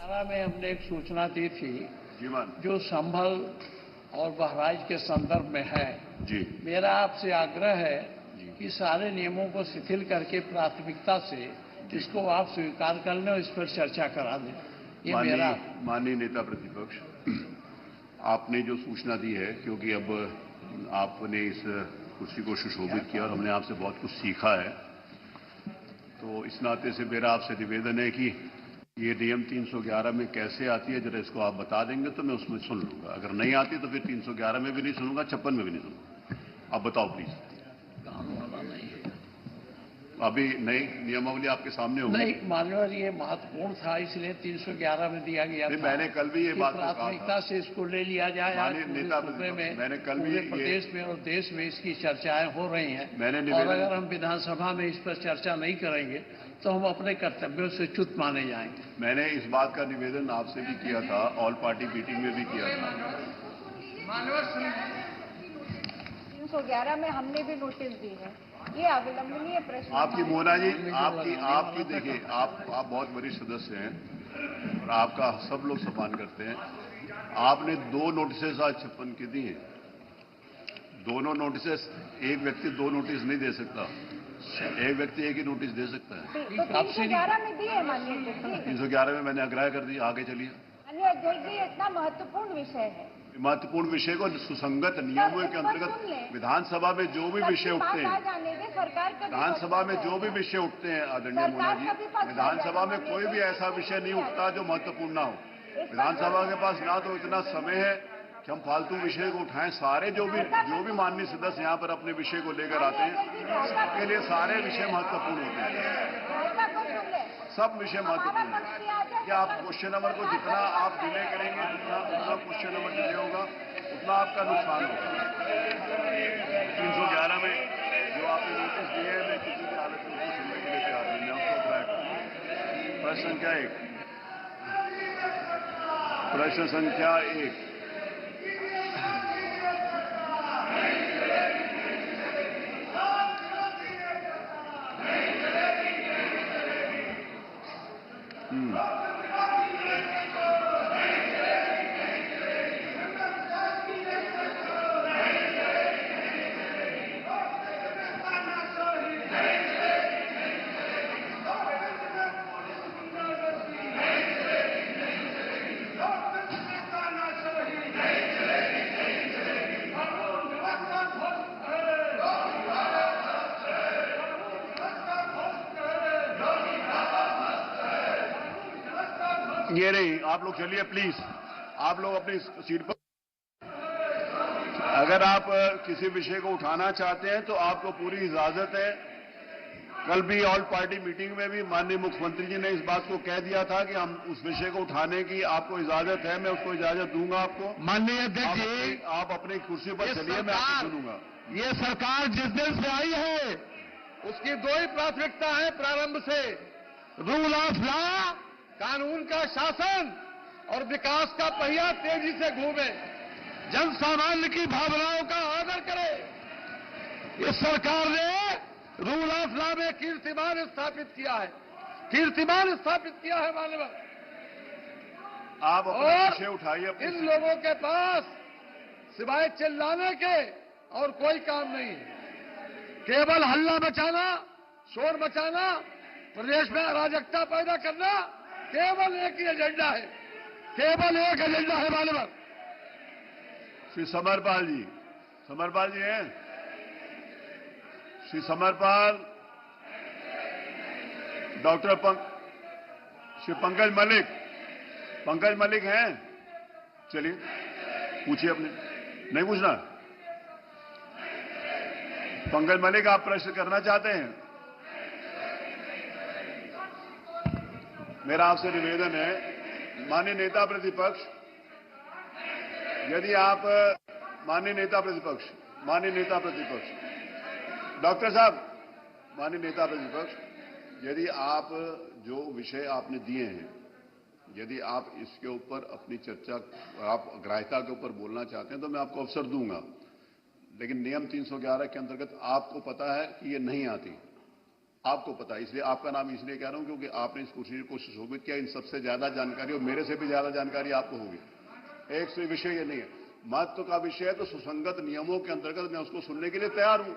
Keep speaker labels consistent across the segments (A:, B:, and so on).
A: में हमने एक सूचना दी थी
B: जी मान
A: जो संभल और बहराइच के संदर्भ में है।
B: जी
A: मेरा आपसे आग्रह है कि सारे नियमों को शिथिल करके प्राथमिकता से इसको आप स्वीकार कर लें और इस पर चर्चा करा दें। ये मेरा
B: माननीय नेता प्रतिपक्ष, आपने जो सूचना दी है, क्योंकि अब आपने इस कुर्सी को सुशोभित किया और हमने आपसे बहुत कुछ सीखा है, तो इस नाते से मेरा आपसे निवेदन है कि ये नियम 311 में कैसे आती है, जरा इसको आप बता देंगे तो मैं उसमें सुन लूंगा। अगर नहीं आती तो फिर 311 में भी नहीं सुनूंगा, 56 में भी नहीं सुनूंगा। आप बताओ प्लीज। अभी नई नियमावली आपके सामने होगी।
A: नहीं मान्यवर, ये महत्वपूर्ण था इसलिए 311 में दिया गया था।
B: मैंने कल भी ये बात
A: प्राथमिकता से इसको ले लिया जाए। आज
B: नेता
A: में
B: मैंने कल भी
A: प्रदेश में और देश में इसकी चर्चाएं हो रही हैं। और अगर हम विधानसभा में इस पर चर्चा नहीं करेंगे तो हम अपने कर्तव्यों से च्युत माने जाएंगे।
B: मैंने इस बात का निवेदन आपसे भी किया था, ऑल पार्टी मीटिंग में भी किया था।
C: 311 में हमने भी नोटिस दी है। ये अविलंबनीय प्रश्न।
B: आपकी मोना जी, आपकी देखिए, आप बहुत वरिष्ठ सदस्य हैं और आपका सब लोग सम्मान करते हैं। आपने 2 नोटिसेस आज 56 की दी हैं। दोनों नोटिसेस, एक व्यक्ति 2 नोटिस नहीं दे सकता, एक व्यक्ति एक ही नोटिस दे सकता है।
C: तो 311 में दी है माननीय अध्यक्ष।
B: 311 में मैंने आग्रह कर दिया। आगे चलिए।
C: माननीय अध्यक्ष जी, इतना महत्वपूर्ण विषय है।
B: महत्वपूर्ण विषय को सुसंगत नियमों के अंतर्गत विधानसभा में जो भी विषय उठते हैं, विधानसभा में जो भी विषय उठते हैं आदरणीय मोना जी, विधानसभा में कोई भी ऐसा विषय नहीं उठता जो महत्वपूर्ण ना हो। विधानसभा के पास ना तो इतना समय है कि हम फालतू विषय को उठाएं। सारे जो भी माननीय सदस्य यहाँ पर अपने विषय को लेकर आते हैं, सबके लिए सारे विषय महत्वपूर्ण होते हैं। सब विषय महत्वपूर्ण है। क्या आप क्वेश्चन नंबर को जितना आप डिले करेंगे, उतना क्वेश्चन नंबर डिले होगा, उतना आपका नुकसान होगा। 311 में जो आपने नोटिस दिए हैं, मैं किसी भी हालत में उसको सुनने के लिए तैयार नहीं। मैं उसको प्रश्न संख्या 1, प्रश्न संख्या 1। ये नहीं, आप लोग चलिए प्लीज, आप लोग अपनी सीट पर। अगर आप किसी विषय को उठाना चाहते हैं तो आपको पूरी इजाजत है। कल भी ऑल पार्टी मीटिंग में भी माननीय मुख्यमंत्री जी ने इस बात को कह दिया था कि हम उस विषय को उठाने की आपको इजाजत है। मैं उसको इजाजत दूंगा आपको।
D: माननीय अध्यक्ष जी,
B: आप अपनी कुर्सी पर चलिए, मैं आपको सुनूंगा।
D: ये सरकार जिस दिन से आई है उसकी 2 ही प्राथमिकता है प्रारंभ से, रूल ऑफ लॉ, कानून का शासन, और विकास का पहिया तेजी से घूमे, जन सामान्य की भावनाओं का आदर करे। इस सरकार ने रूल ऑफ लॉ में कीर्तिमान स्थापित किया है, कीर्तिमान स्थापित किया है माननीय।
B: आप अपने विषय उठाइए।
D: इन लोगों के पास सिवाय चिल्लाने के और कोई काम नहीं है। केवल हल्ला मचाना, शोर मचाना, प्रदेश में अराजकता पैदा करना, केवल एक ही एजेंडा है, केवल एक एजेंडा है माननीय।
B: श्री समरपाल जी हैं? श्री समरपाल, डॉक्टर श्री पंकज मलिक हैं? चलिए पूछिए। अपने नहीं पूछना? पंकज मलिक, आप प्रश्न करना चाहते हैं? मेरा आपसे निवेदन है, माननीय नेता प्रतिपक्ष, यदि आप माननीय नेता प्रतिपक्ष, डॉक्टर साहब, माननीय नेता प्रतिपक्ष, यदि आप जो विषय आपने दिए हैं, यदि आप इसके ऊपर अपनी चर्चा, आप ग्राह्यता के ऊपर बोलना चाहते हैं तो मैं आपको अवसर दूंगा। लेकिन नियम 311 के अंतर्गत आपको पता है कि ये नहीं आती। आपको पता है, इसलिए आपका नाम इसलिए कह रहा हूं क्योंकि आपने इस कुर्सी को सुशोभित किया। इन सबसे ज्यादा जानकारी और मेरे से भी ज्यादा जानकारी आपको होगी। एक से विषय ये नहीं है, महत्व का विषय है, तो सुसंगत नियमों के अंतर्गत मैं उसको सुनने के लिए तैयार हूं।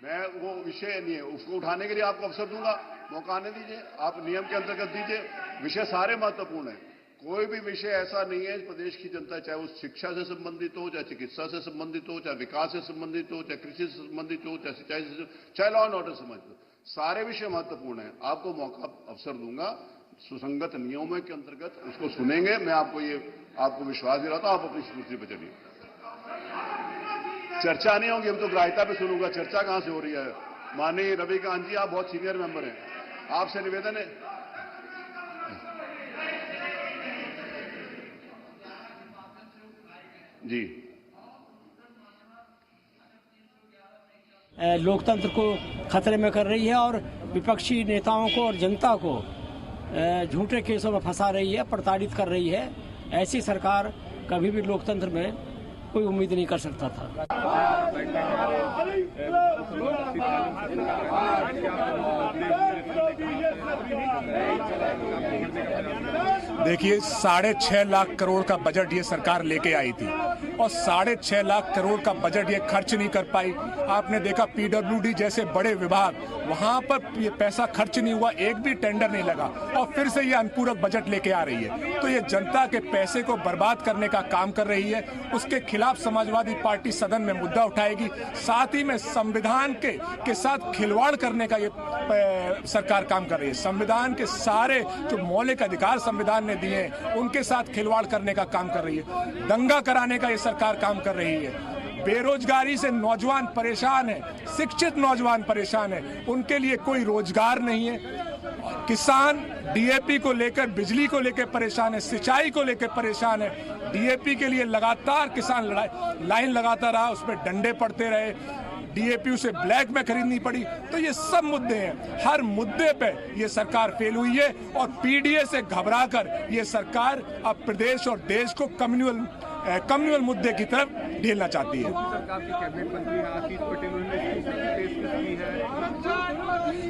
B: मैं वो विषय नहीं है, उसको उठाने के लिए आपको अवसर दूंगा, मौका आने दीजिए, आप नियम के अंतर्गत दीजिए। विषय सारे महत्वपूर्ण है, कोई भी विषय ऐसा नहीं है प्रदेश की जनता, चाहे वो शिक्षा से संबंधित हो, चाहे चिकित्सा से संबंधित हो, चाहे विकास से संबंधित हो, चाहे कृषि से संबंधित हो, चाहे सिंचाई से, चाहे लॉ एंड ऑर्डर से संबंधित हो, सारे विषय महत्वपूर्ण है। आपको मौका अवसर दूंगा, सुसंगत नियमों के अंतर्गत उसको सुनेंगे। मैं आपको विश्वास दिलाता हूं, आप अपनी स्फूर्ति पर चलिए। चर्चा नहीं होगी, हम तो ग्राह्यता पे सुनूंगा, चर्चा कहां से हो रही है। माननीय रविकांत जी, आप बहुत सीनियर मेंबर हैं, आपसे निवेदन है। जी,
E: लोकतंत्र को खतरे में कर रही है और विपक्षी नेताओं को और जनता को झूठे केसों में फंसा रही है, प्रताड़ित कर रही है। ऐसी सरकार कभी भी लोकतंत्र में कोई उम्मीद नहीं कर सकता था।
F: देखिए, 6.5 लाख करोड़ का बजट ये सरकार लेके आई थी और 6.5 लाख करोड़ का बजट ये खर्च नहीं कर पाई। आपने देखा पीडब्ल्यूडी जैसे बड़े विभाग, वहां पर ये पैसा खर्च नहीं हुआ, एक भी टेंडर नहीं लगा और फिर से ये अनुपूरक बजट लेके आ रही है। तो ये जनता के पैसे को बर्बाद करने का काम कर रही है। उसके खिलाफ समाजवादी पार्टी सदन में मुद्दा उठाएगी। साथ ही में संविधान के साथ खिलवाड़ करने का ये सरकार काम कर रही है। संविधान के सारे जो मौलिक अधिकार संविधान ने दिए हैं, उनके साथ खिलवाड़ करने का काम कर रही है। दंगा कराने का ये सरकार काम कर रही है। बेरोजगारी से नौजवान परेशान है, शिक्षित नौजवान परेशान है, उनके लिए कोई रोजगार नहीं है। किसान डीएपी को लेकर, बिजली को लेकर परेशान है, सिंचाई को लेकर परेशान है। डीएपी के लिए लगातार किसान लाइन लगाता रहा, उसमें डंडे पड़ते रहे, डीएपी उसे ब्लैक में खरीदनी पड़ी। तो ये सब मुद्दे हैं, हर मुद्दे पे ये सरकार फेल हुई है और पीडीए से घबराकर ये सरकार अब प्रदेश और देश को कम्युनल मुद्दे की तरफ ढेलना चाहती है।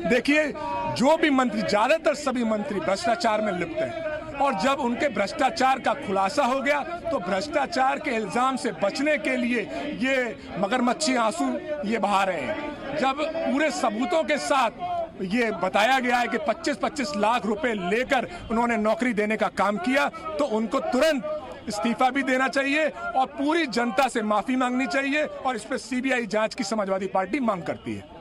F: देखिए, जो भी मंत्री, ज्यादातर सभी मंत्री भ्रष्टाचार में लिप्त हैं और जब उनके भ्रष्टाचार का खुलासा हो गया तो भ्रष्टाचार के इल्जाम से बचने के लिए ये मगरमच्छी आंसू ये बहा रहे हैं। जब पूरे सबूतों के साथ ये बताया गया है कि 25-25 लाख रुपए लेकर उन्होंने नौकरी देने का काम किया, तो उनको तुरंत इस्तीफा भी देना चाहिए और पूरी जनता से माफी मांगनी चाहिए और इस पर सीबीआई जांच की समाजवादी पार्टी मांग करती है।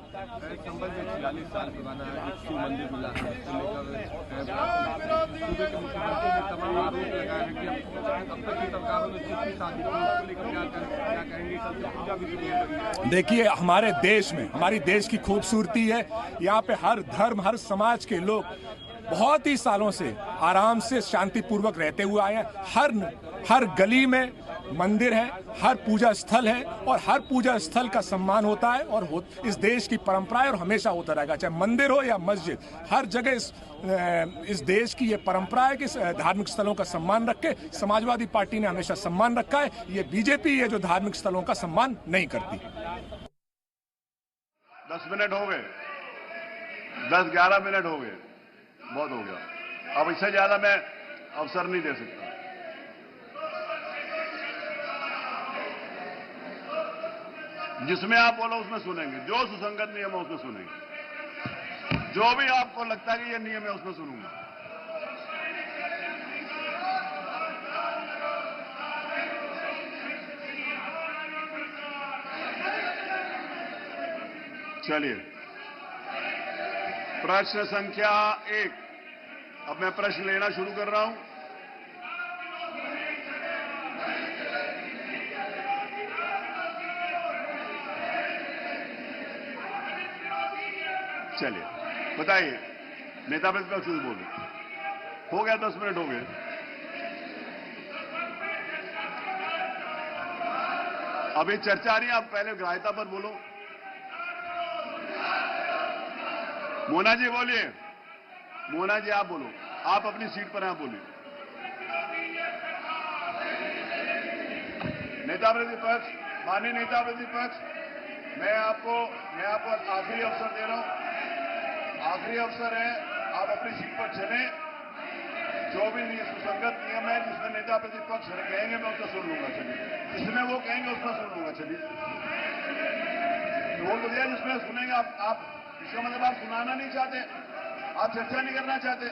F: देखिए, हमारे देश में, हमारी देश की खूबसूरती है, यहाँ पे हर धर्म, हर समाज के लोग बहुत ही सालों से आराम से शांतिपूर्वक रहते हुए आए हैं। हर गली में मंदिर है, हर पूजा स्थल है और हर पूजा स्थल का सम्मान होता है और इस देश की परंपरा है और हमेशा होता रहेगा, चाहे मंदिर हो या मस्जिद। हर जगह इस देश की ये परंपरा है कि धार्मिक स्थलों का सम्मान रखे। समाजवादी पार्टी ने हमेशा सम्मान रखा है। ये बीजेपी है जो धार्मिक स्थलों का सम्मान नहीं करती।
B: 10 मिनट हो गए, 10-11 मिनट हो गए, बहुत हो गया। अब इससे ज्यादा मैं अवसर नहीं दे सकता। जिसमें आप बोलो उसमें सुनेंगे, जो सुसंगत नियम है उसमें सुनेंगे, जो भी आपको लगता है कि ये नियम है उसमें सुनूंगा। चलिए, प्रश्न संख्या 1। अब मैं प्रश्न लेना शुरू कर रहा हूं। चलिए, बताइए, नेता प्रतिपक्ष बोले। हो गया, 10 मिनट हो गए। अभी चर्चा नहीं, आप पहले ग्राह्यता पर बोलो। मोना जी बोलिए, मोना जी आप बोलो, आप अपनी सीट पर हैं, बोलिए। नेता प्रतिपक्ष, माननीय नेता प्रतिपक्ष, मैं आपको आखिरी अवसर दे रहा हूं। आखिरी अवसर है, आप अपनी सीट पर चलें। जो भी सुसंगत नियम है जिसमें नेता प्रतिपक्ष कहेंगे मैं उसको सुन लूंगा, चलिए। जिसमें वो कहेंगे उसको सुन लूंगा, चलिए। बोल तो दिया जिसमें सुनेंगे। आप इसका मतलब आप सुनाना नहीं चाहते, आप चर्चा नहीं करना चाहते।